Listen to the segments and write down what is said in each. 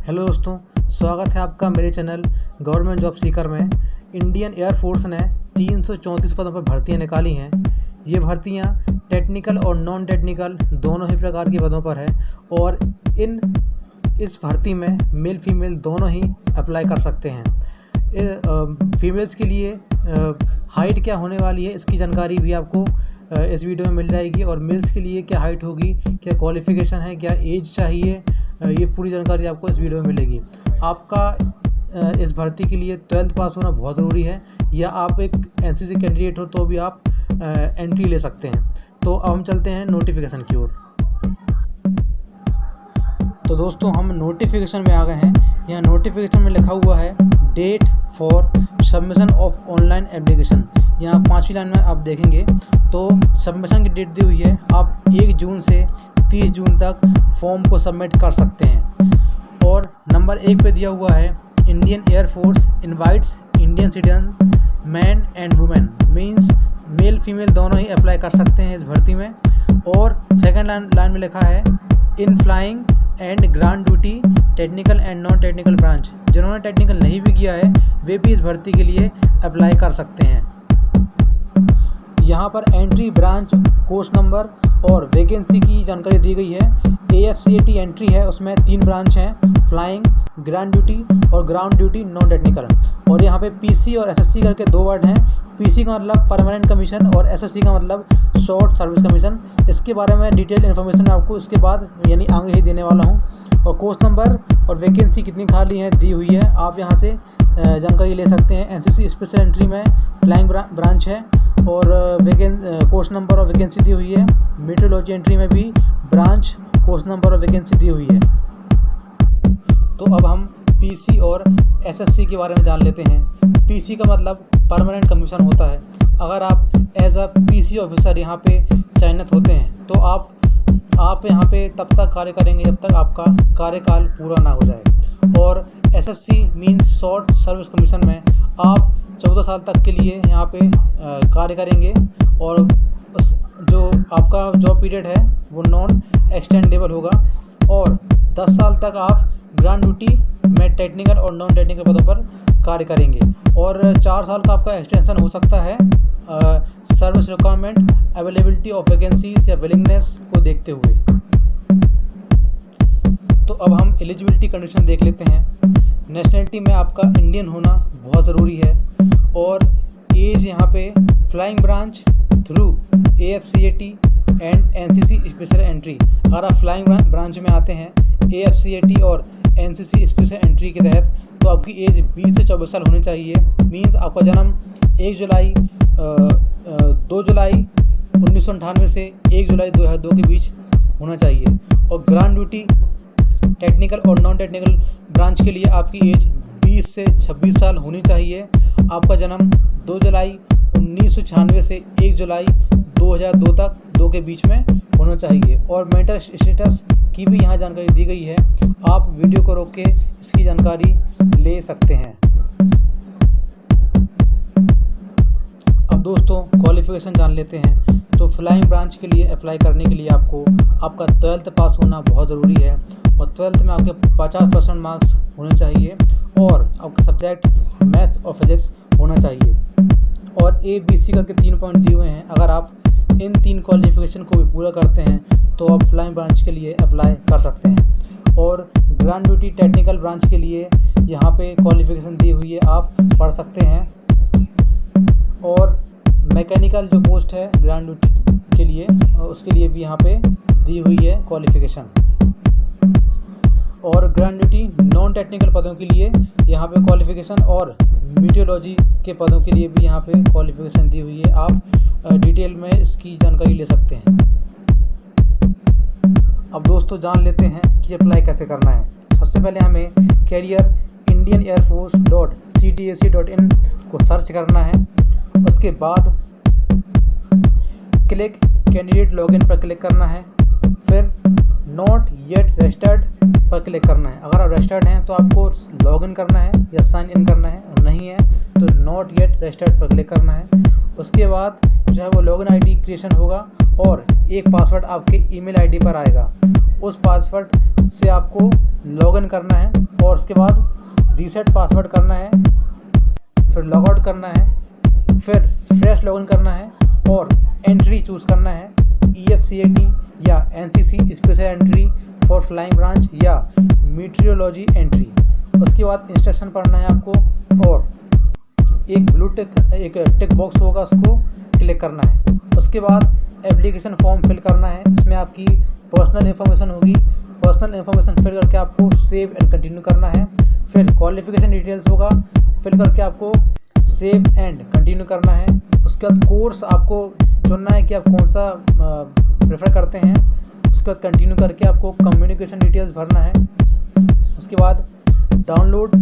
Hello दोस्तों, स्वागत है आपका मेरे चैनल गवर्नमेंट जॉब सीकर में। इंडियन एयरफोर्स ने 334 पदों पर भर्तियां निकाली हैं। ये भर्तियां टेक्निकल और नॉन टेक्निकल दोनों ही प्रकार के पदों पर है और इस भर्ती में मेल फीमेल दोनों ही अप्लाई कर सकते हैं। फीमेल्स के लिए हाइट क्या होने वाली है इसकी जानकारी भी आपको इस वीडियो में मिल जाएगी और मेल्स के लिए क्या हाइट होगी, क्या क्वालिफ़िकेशन है, क्या एज चाहिए, ये पूरी जानकारी आपको इस वीडियो में मिलेगी। आपका इस भर्ती के लिए 12th पास होना बहुत ज़रूरी है या आप एक एनसीसी कैंडिडेट हो तो भी आप एंट्री ले सकते हैं। तो अब हम चलते हैं नोटिफिकेशन की ओर। तो दोस्तों हम नोटिफिकेशन में आ गए हैं। यहाँ नोटिफिकेशन में लिखा हुआ है date for submission of online application. यहाँ 5वीं लाइन में आप देखेंगे तो सबमिशन की डेट दी हुई है। आप 1 जून से 30 जून तक फॉर्म को सबमिट कर सकते हैं। और नंबर 1 पे दिया हुआ है Indian air force invites Indian citizen man and women, means male female दोनों ही अप्लाई कर सकते हैं इस भर्ती में। और सेकंड लाइन में लिखा है in flying and ground duty technical and non technical branch. जिन्होंने टेक्निकल नहीं भी किया है वे भी इस भर्ती के लिए अप्लाई कर सकते हैं। यहाँ पर एंट्री, ब्रांच, कोर्स नंबर और वैकेंसी की जानकारी दी गई है। AFCAT एंट्री है, उसमें 3 ब्रांच हैं, फ्लाइंग, ग्राउंड ड्यूटी और ग्राउंड ड्यूटी नॉन टेक्निकल। और यहाँ पे PC और SSC करके 2 वर्ड हैं। PC का मतलब परमानेंट कमीशन और SSC का मतलब शॉर्ट सर्विस कमीशन। इसके बारे में डिटेल इन्फॉर्मेशन मैं आपको इसके बाद यानी आगे ही देने वाला हूँ। और कोर्स नंबर और वैकेंसी कितनी खाली है दी हुई है, आप यहाँ से जानकारी ले सकते हैं। NCC स्पेशल एंट्री में फ्लाइंग ब्रांच है और कोर्स नंबर और वैकेंसी दी हुई है। मेट्रोलॉजी एंट्री में भी ब्रांच, कोर्स नंबर और वैकेंसी दी हुई है। तो अब हम PC और SSC के बारे में जान लेते हैं। PC का मतलब परमानेंट कमीशन होता है। अगर आप एज अ PC ऑफिसर यहाँ पे चयनित होते हैं तो आप यहाँ पे तब तक कार्य करेंगे जब तक आपका कार्यकाल पूरा ना हो जाए। और SSC means short service commission में आप 14 साल तक के लिए यहाँ पे कार्य करेंगे और जो आपका जॉब पीरियड है वो नॉन एक्सटेंडेबल होगा। और 10 साल तक आप ग्राउंड ड्यूटी में टेक्निकल और नॉन टेक्निकल पदों पर कार्य करेंगे और 4 साल का आपका एक्सटेंशन हो सकता है service requirement, availability of vacancies या विलिंगनेस को देखते हुए। तो अब हम एलिजिबिलिटी कंडीशन देख लेते हैं। नेशनलिटी में आपका इंडियन होना बहुत ज़रूरी है और एज यहाँ पे flying branch through AFCAT and NCC special entry. अगर आप फ्लाइंग ब्रांच में आते हैं AFCAT और NCC स्पेशल एंट्री के तहत तो आपकी एज 20 से 24 साल होनी चाहिए। मीन्स आपका जन्म 2 जुलाई 1998 से 1 जुलाई 2002 के बीच होना चाहिए। और ग्राउंड ड्यूटी टेक्निकल और नॉन टेक्निकल ब्रांच के लिए आपकी एज 20 से 26 साल होनी चाहिए। आपका जन्म 2 जुलाई 1996 से 1 जुलाई 2002 तक 2 के बीच में होना चाहिए। और मेंटल स्टेटस की भी यहाँ जानकारी दी गई है। आप वीडियो को रोक के इसकी जानकारी ले सकते हैं। अब दोस्तों क्वालिफिकेशन जान लेते हैं। तो फ्लाइंग ब्रांच के लिए अप्लाई करने के लिए आपका 12th पास होना बहुत ज़रूरी है और 12th में आपके 50% मार्क्स होने चाहिए और आपका सब्जेक्ट मैथ्स और फिजिक्स होना चाहिए। और ABC करके 3 पॉइंट दिए हुए हैं। अगर आप इन 3 क्वालिफिकेशन को भी पूरा करते हैं तो आप फ्लाइंग ब्रांच के लिए अप्लाई कर सकते हैं। और ग्राउंड ड्यूटी टेक्निकल ब्रांच के लिए यहाँ पे क्वालिफिकेशन दी हुई है, आप पढ़ सकते हैं। और मैकेनिकल जो पोस्ट है ग्राउंड ड्यूटी के लिए उसके लिए भी यहाँ पे दी हुई है क्वालिफिकेशन। और ग्राउंड ड्यूटी नॉन टेक्निकल पदों के लिए यहाँ पे क्वालिफिकेशन और मीटियोलॉजी के पदों के लिए भी यहाँ पे क्वालिफिकेशन दी हुई है। आप डिटेल में इसकी जानकारी ले सकते हैं। अब दोस्तों जान लेते हैं कि अप्लाई कैसे करना है। सबसे पहले हमें कैरियर indianairforce.ctac.in को सर्च करना है। उसके बाद क्लिक कैंडिडेट लॉगिन पर क्लिक करना है। फिर नॉट येट रजिस्टर्ड पर क्लिक करना है। अगर आप रजिस्टर्ड हैं तो आपको लॉगिन करना है या साइन इन करना है, और नहीं है तो नॉट येट रजिस्टर्ड पर क्लिक करना है। उसके बाद जो है वो लॉगिन ID क्रिएशन होगा और एक पासवर्ड आपके ईमेल ID पर आएगा। उस पासवर्ड से आपको लॉगिन करना है और उसके बाद रीसेट पासवर्ड करना है, फिर लॉगआउट करना है, फिर फ्रेश लॉगिन करना है और एंट्री चूज़ करना है, EFCAT या NCC special entry for flying branch या मीटरियोलॉजी एंट्री। उसके बाद इंस्ट्रक्शन पढ़ना है आपको और एक ब्लू टिक बॉक्स होगा, उसको क्लिक करना है। उसके बाद एप्लीकेशन फॉर्म फिल करना है, इसमें आपकी पर्सनल इन्फॉर्मेशन होगी। पर्सनल इन्फॉर्मेशन फिल करके आपको सेव एंड कंटिन्यू करना है। फिर क्वालिफिकेशन डिटेल्स होगा, फिल करके आपको सेव एंड कंटिन्यू करना है। उसके बाद कोर्स आपको चुनना है कि आप कौन सा प्रेफर करते हैं। उसके बाद कंटिन्यू करके आपको कम्युनिकेशन डिटेल्स भरना है। उसके बाद अपलोड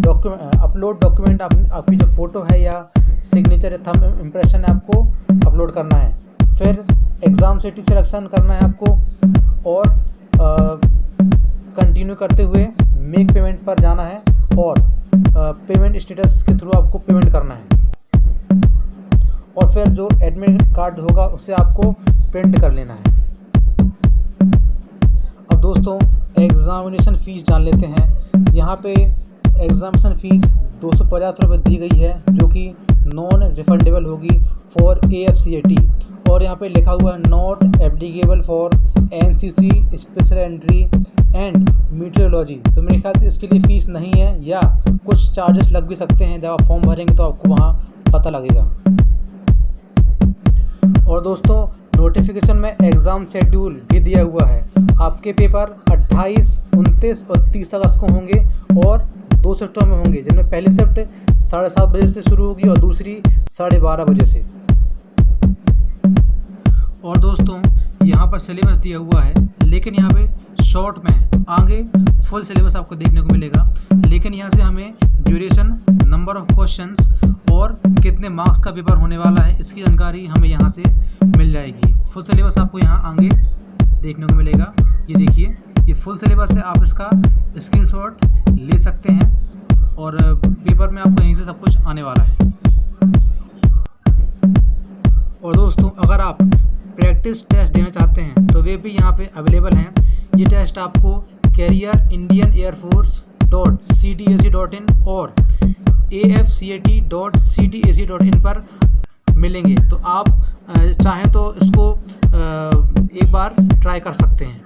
डॉक्यूमेंट आपकी जो फ़ोटो है या सिग्नेचर या थंब इम्प्रेशन है आपको अपलोड करना है। फिर एग्ज़ाम सिटी सिलेक्शन करना है आपको और कंटिन्यू करते हुए मेक पेमेंट पर जाना है और पेमेंट स्टेटस के थ्रू आपको पेमेंट करना है और फिर जो एडमिट कार्ड होगा उसे आपको प्रिंट कर लेना है। अब दोस्तों एग्ज़ामिनेशन फ़ीस जान लेते हैं। यहाँ पे एग्ज़ामिनेशन फ़ीस 250 रुपये दी गई है, जो कि नॉन रिफंडेबल होगी फॉर AFCAT और यहाँ पे लिखा हुआ है not applicable for NCC special entry and meteorology. तो मेरे ख्याल से इसके लिए फ़ीस नहीं है या कुछ चार्जेस लग भी सकते हैं। जब आप फॉर्म भरेंगे तो आपको वहाँ पता लगेगा। और दोस्तों नोटिफिकेशन में एग्ज़ाम शेड्यूल भी दिया हुआ है। आपके पेपर 28, 29 और 30 अगस्त को होंगे और 2 शिफ्टों में होंगे, जिनमें पहली शिफ्ट 7:30 बजे से शुरू होगी और दूसरी 12:30 बजे से। और दोस्तों यहाँ पर सिलेबस दिया हुआ है, लेकिन यहाँ पे शॉर्ट में है। आगे फुल सिलेबस आपको देखने को मिलेगा, लेकिन यहाँ से हमें ड्यूरेशन, नंबर ऑफ क्वेश्चंस और कितने मार्क्स का पेपर होने वाला है, इसकी जानकारी हमें यहाँ से मिल जाएगी। फुल सिलेबस आपको यहाँ आगे देखने को मिलेगा। ये देखिए, ये फुल सिलेबस है, आप इसका स्क्रीनशॉट ले सकते हैं और पेपर में आपको यहीं से सब कुछ आने वाला है। और दोस्तों अगर आप प्रैक्टिस टेस्ट देना चाहते हैं तो वे भी यहाँ पे अवेलेबल हैं। ये टेस्ट आपको कैरियर इंडियन एयरफोर्स.cdac.in और AFCAT.cdac.in पर मिलेंगे, तो आप चाहें तो इसको एक बार ट्राई कर सकते हैं।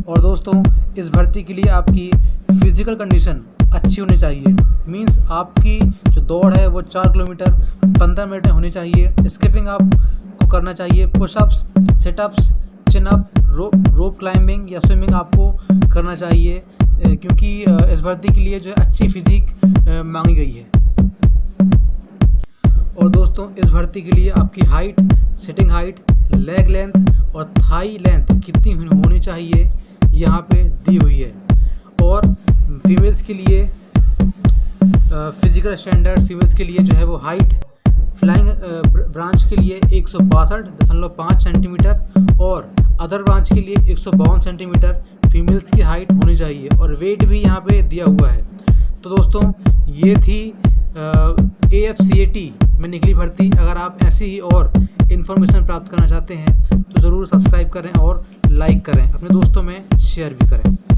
और दोस्तों इस भर्ती के लिए आपकी फ़िज़िकल कंडीशन अच्छी होनी चाहिए। मींस आपकी जो दौड़ है वो 4 किलोमीटर 15 मिनट में होनी चाहिए। स्किपिंग आपको करना चाहिए। Pushups, sit-ups, chin-up, rope climbing या स्विमिंग आपको करना चाहिए, क्योंकि इस भर्ती के लिए जो है अच्छी फिजिक मांगी गई है। और दोस्तों इस भर्ती के लिए आपकी height, sitting height, leg length और थाई लेंथ कितनी होनी चाहिए यहाँ पे दी हुई है। और फीमेल्स के लिए फिजिकल स्टैंडर्ड फीमेल्स के लिए जो है वो हाइट फ्लाइंग ब्रांच के लिए 162.5 सेंटीमीटर और अदर ब्रांच के लिए 152 सेंटीमीटर फीमेल्स की हाइट होनी चाहिए और वेट भी यहाँ पे दिया हुआ है। तो दोस्तों ये थी AFCAT में निकली भर्ती। अगर आप ऐसी ही और इन्फॉर्मेशन प्राप्त करना चाहते हैं तो ज़रूर सब्सक्राइब करें और लाइक करें, अपने दोस्तों में शेयर भी करें।